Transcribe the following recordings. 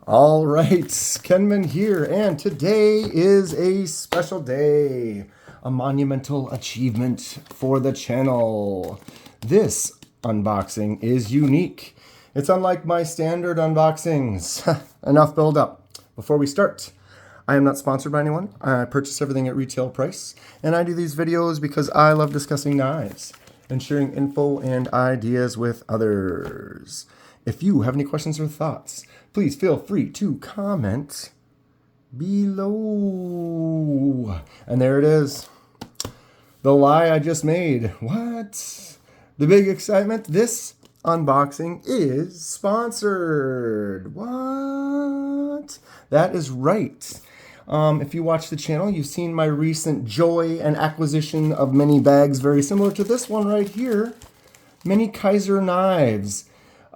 All right, Kenman here, and today is a special day, a monumental achievement for the channel. This unboxing is unique. It's unlike my standard unboxings. Enough build up. Before we start, I am not sponsored by anyone. I purchase everything at retail price, and I do these videos because I love discussing knives and sharing info and ideas with others. If you have any questions or thoughts, please feel free to comment below. And there it is. The lie I just made. What? The big excitement? This unboxing is sponsored. What? That is right. If you watch the channel, you've seen my recent joy and acquisition of many bags very similar to this one right here. Many Kizer knives.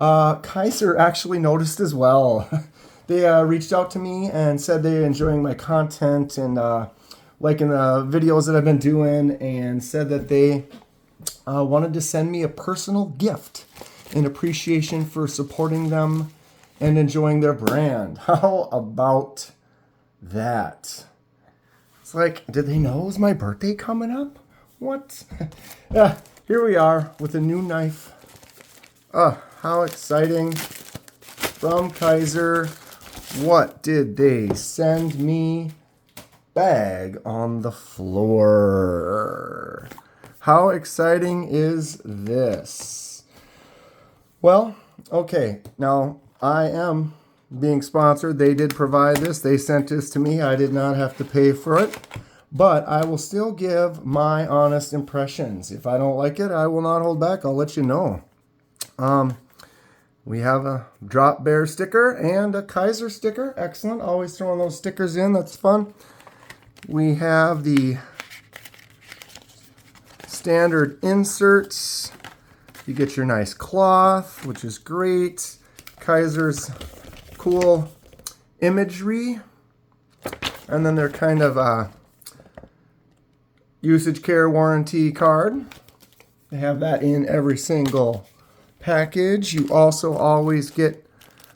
Kizer actually noticed as well. They reached out to me and said they're enjoying my content and liking the videos that I've been doing, and said that they wanted to send me a personal gift in appreciation for supporting them and enjoying their brand. How about that? It's like, did they know it was my birthday coming up? What? Yeah, here we are with a new knife. How exciting. From Kizer. What did they send me? Bag on the floor. How exciting is this? Well, okay. Now, I am being sponsored. They did provide this. They sent this to me. I did not have to pay for it. But I will still give my honest impressions. If I don't like it, I will not hold back. I'll let you know. We have a Drop Bear sticker and a Kizer sticker. Excellent. Always throwing those stickers in. That's fun. We have the standard inserts. You get your nice cloth, which is great. Kizer's cool imagery. And then they're kind of usage care warranty card. They have that in every single package. You also always get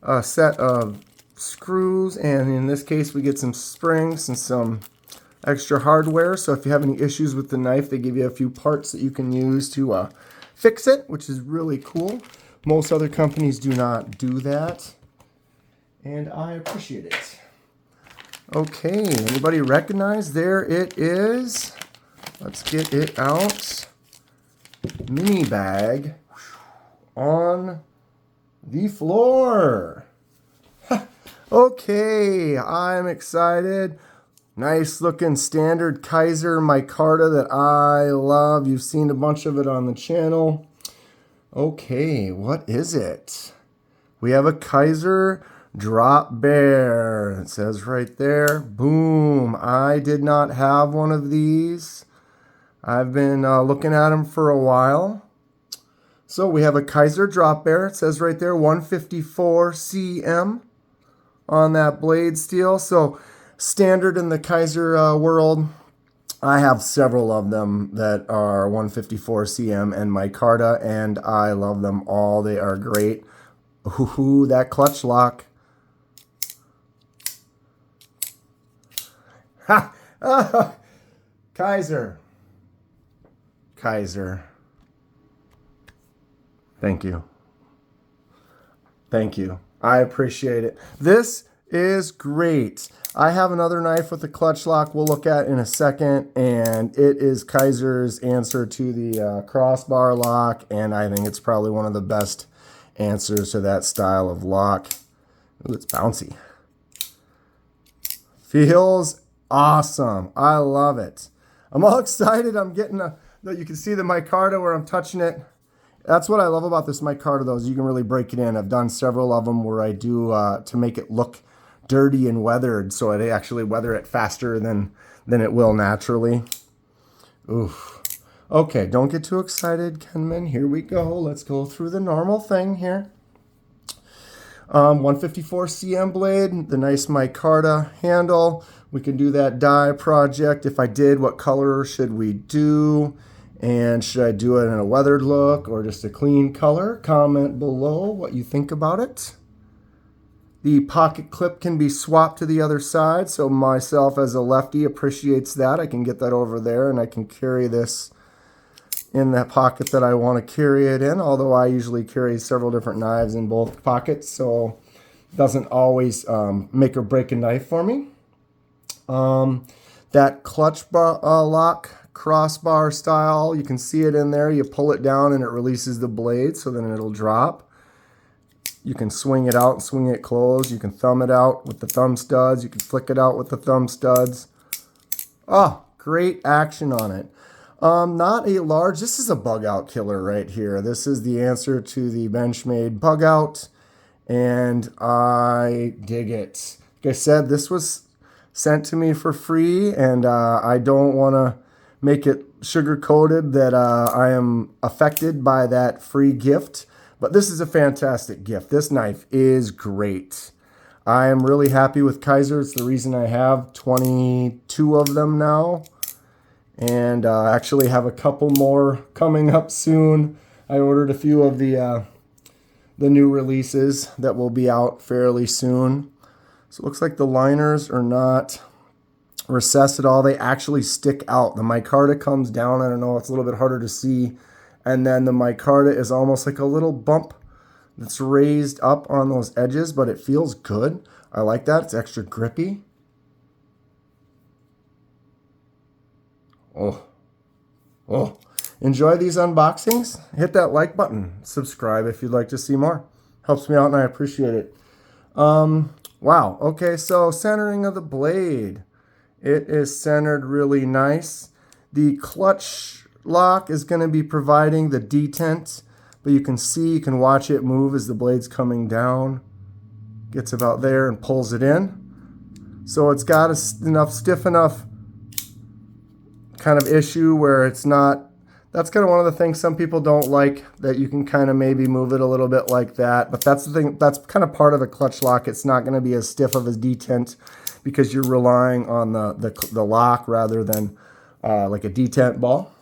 a set of screws, and in this case we get some springs and some extra hardware. So if you have any issues with the knife, they give you a few parts that you can use to fix it, which is really cool. Most other companies do not do that, and I appreciate it. Okay, anybody recognize? There it is. Let's get it out. Mini bag on the floor. Okay, I'm excited. Nice looking standard Kizer Micarta that I love. You've seen a bunch of it on the channel. Okay, what is it? We have a Kizer Drop Bear. It says right there. Boom. I did not have one of these. I've been looking at them for a while. So we have a Kizer Drop Bear. It says right there 154 cm on that blade steel. So standard in the Kizer world. I have several of them that are 154 cm and micarta, and I love them all. They are great. Ooh, that clutch lock. Ha! Kizer. Kizer. Thank you. Thank you. I appreciate it. This is great. I have another knife with a clutch lock we'll look at in a second, and it is Kizer's answer to the crossbar lock, and I think it's probably one of the best answers to that style of lock. Ooh, it's bouncy. Feels awesome. I love it. I'm all excited. I'm getting you can see the micarta where I'm touching it. That's what I love about this micarta, though, is you can really break it in. I've done several of them where I do to make it look dirty and weathered, so I actually weather it faster than it will naturally. Oof. Okay, don't get too excited, Kenman. Here we go. Let's go through the normal thing here. 154 cm blade, the nice micarta handle. We can do that die project. If I did, what color should we do? And should I do it in a weathered look or just a clean color? Comment below what you think about it. The pocket clip can be swapped to the other side, so myself as a lefty appreciates that. I can get that over there and I can carry this in that pocket that I want to carry it in, although I usually carry several different knives in both pockets, so it doesn't always make or break a knife for me. That clutch bar, lock crossbar style, you can see it in there. You pull it down and it releases the blade, so then it'll drop. You can swing it out and swing it closed. You can thumb it out with the thumb studs. You can flick it out with the thumb studs. Oh, great action on it. Not a large, this is a bug out killer right here. This is the answer to the Benchmade bug out, and I dig it. Like I said, this was sent to me for free, and I don't want to make it sugar coated that I am affected by that free gift. But this is a fantastic gift. This knife is great. I am really happy with Kizer. It's the reason I have 22 of them now. And actually have a couple more coming up soon. I ordered a few of the new releases that will be out fairly soon. So it looks like the liners are not recessed at all. They actually stick out. The micarta comes down. I don't know, it's a little bit harder to see. And then the micarta is almost like a little bump that's raised up on those edges, but it feels good. I like that. It's extra grippy. Oh. Enjoy these unboxings. Hit that like button. Subscribe if you'd like to see more. Helps me out and I appreciate it. Wow. Okay, so centering of the blade. It is centered really nice. The clutch lock is going to be providing the detent, but you can watch it move as the blade's coming down. Gets about there and pulls it in. So it's got stiff enough kind of issue where it's not, that's kind of one of the things some people don't like, that you can kind of maybe move it a little bit like that. But that's the thing, that's kind of part of a clutch lock. It's not going to be as stiff of a detent because you're relying on the lock rather than like a detent ball.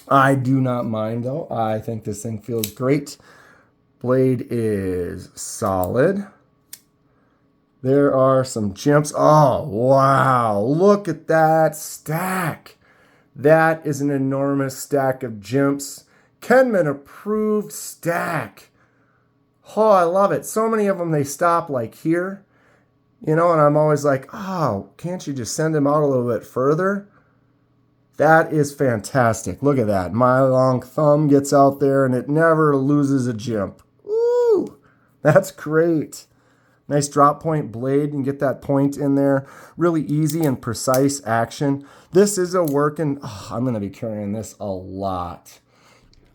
I do not mind though. I think this thing feels great. Blade is solid. There are some jimps. Oh, wow. Look at that stack. That is an enormous stack of jimps. Kenman approved stack. Oh, I love it. So many of them, they stop like here. You know, and I'm always like, oh, can't you just send them out a little bit further? That is fantastic. Look at that. My long thumb gets out there and it never loses a jimp. Ooh, that's great. Nice drop point blade. You can get that point in there. Really easy and precise action. This is a working, I'm going to be carrying this a lot.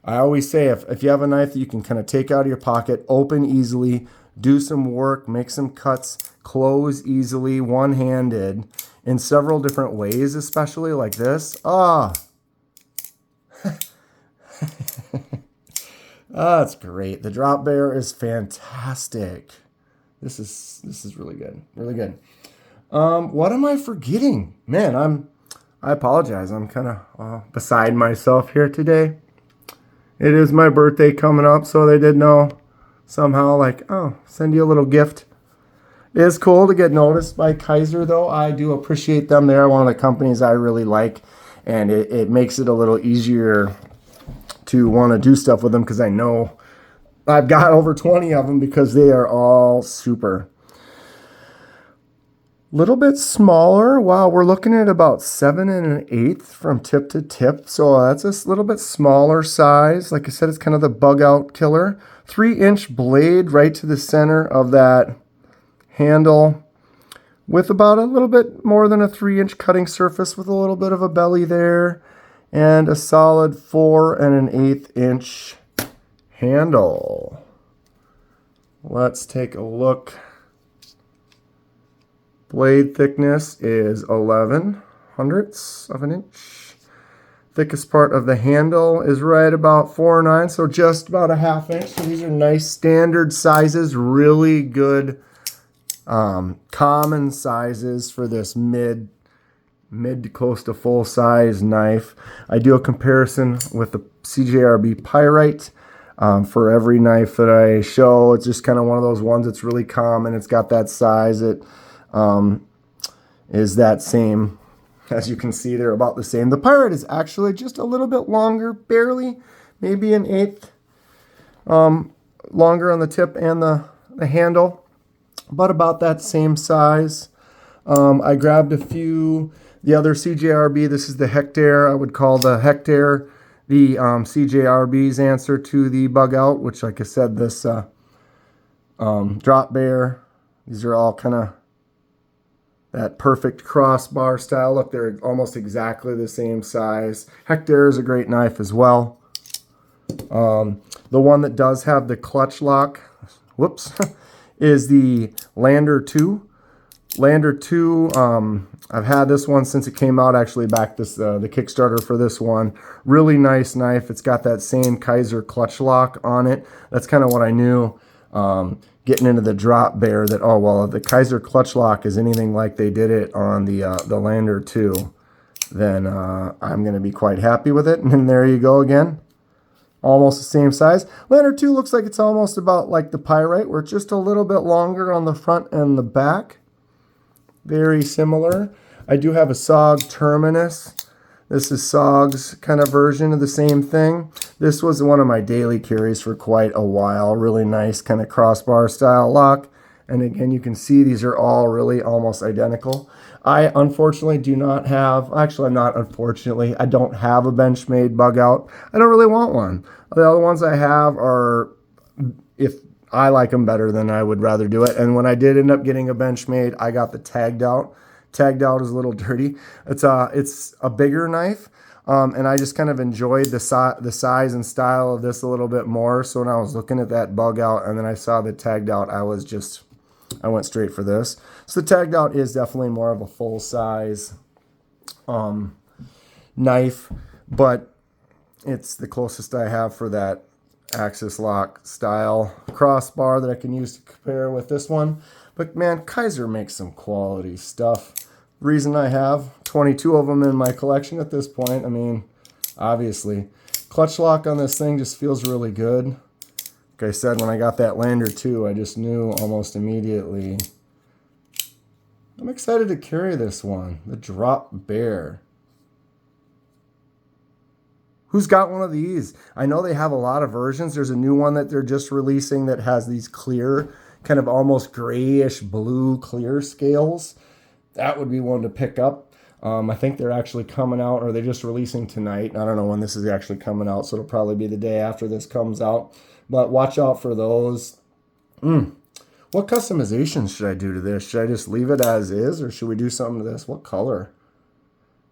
I always say if you have a knife that you can kind of take out of your pocket, open easily, do some work, make some cuts, close easily, one-handed, in several different ways, especially like this. That's great. The drop bear is fantastic. This is really good. Really good. What am I forgetting? Man, I apologize. I'm kind of beside myself here today. It is my birthday coming up, so they did know somehow, like, oh, send you a little gift. It is cool to get noticed by Kizer, though. I do appreciate them. They're one of the companies I really like, and it makes it a little easier to want to do stuff with them because I know I've got over 20 of them because they are all super. Little bit smaller. Wow, we're looking at about 7 1/8 from tip to tip. So that's a little bit smaller size. Like I said, it's kind of the bug out killer. 3-inch blade right to the center of that handle with about a little bit more than a 3-inch cutting surface with a little bit of a belly there and a solid 4 1/8 inch handle. Let's take a look. Blade thickness is 11 hundredths of an inch. Thickest part of the handle is right about 4 9, so just about a 1/2 inch. So these are nice standard sizes, really good common sizes for this mid to close to full size knife. I do a comparison with the CJRB Pyrite. For every knife that I show, it's just kind of one of those ones that's really common. It's got that size. It is that same. As you can see, they're about the same. The Pirate is actually just a little bit longer, barely, maybe an eighth longer on the tip and the handle, but about that same size. I grabbed a few, the other CJRB. This is the Hectare. I would call the Hectare the CJRB's answer to the Bug Out, which, like I said, this Drop Bear. These are all kind of that perfect crossbar style. Look, they're almost exactly the same size. Hectare is a great knife as well. The one that does have the clutch lock, whoops, is the Lander 2. Lander 2, I've had this one since it came out, actually back this the Kickstarter for this one. Really nice knife. It's got that same Kizer clutch lock on it. That's kind of what I knew getting into the Drop Bear, that, oh, well, if the Kizer clutch lock is anything like they did it on the Lander 2, then I'm going to be quite happy with it. And then there you go again. Almost the same size. Lander 2 looks like it's almost about like the Pyrite, where it's just a little bit longer on the front and the back. Very similar. I do have a SOG Terminus. This is SOG's kind of version of the same thing. This was one of my daily carries for quite a while. Really nice kind of crossbar style lock. And again, you can see these are all really almost identical. I unfortunately do not have, actually not unfortunately, I don't have a Benchmade Bug Out. I don't really want one. The other ones I have are, if I like them better, then I would rather do it. And when I did end up getting a Benchmade, I got the Tagged Out. Tagged Out is a little dirty. It's a bigger knife, and I just kind of enjoyed the size and style of this a little bit more. So when I was looking at that Bug Out and then I saw the Tagged Out, I went straight for this. So the Tagged Out is definitely more of a full size knife, but it's the closest I have for that axis lock style crossbar that I can use to compare with this one. But man, Kizer makes some quality stuff. The reason I have 22 of them in my collection at this point, I mean, obviously, clutch lock on this thing just feels really good. Like I said, when I got that Lander 2, I just knew almost immediately. I'm excited to carry this one, the Drop Bear. Who's got one of these? I know they have a lot of versions. There's a new one that they're just releasing that has these clear, kind of almost grayish blue clear scales. That would be one to pick up. I think they're actually coming out, or they're just releasing tonight. I don't know when this is actually coming out, so it'll probably be the day after this comes out. But watch out for those. What customizations should I do to this? Should I just leave it as is, or should we do something to this? What color?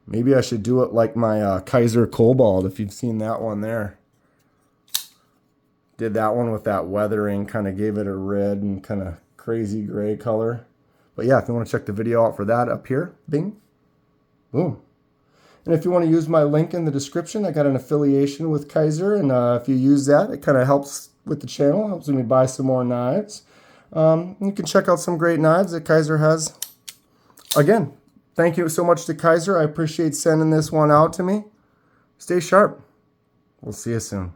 Maybe I should do it like my Kizer Cobalt, if you've seen that one there. Did that one with that weathering, kind of gave it a red and kind of crazy gray color. But yeah, if you want to check the video out for that, up here, bing, boom. And if you want to use my link in the description, I got an affiliation with Kizer, and if you use that, it kind of helps with the channel, helps me buy some more knives. You can check out some great knives that Kizer has. Again, thank you so much to Kizer. I appreciate sending this one out to me. Stay sharp. We'll see you soon.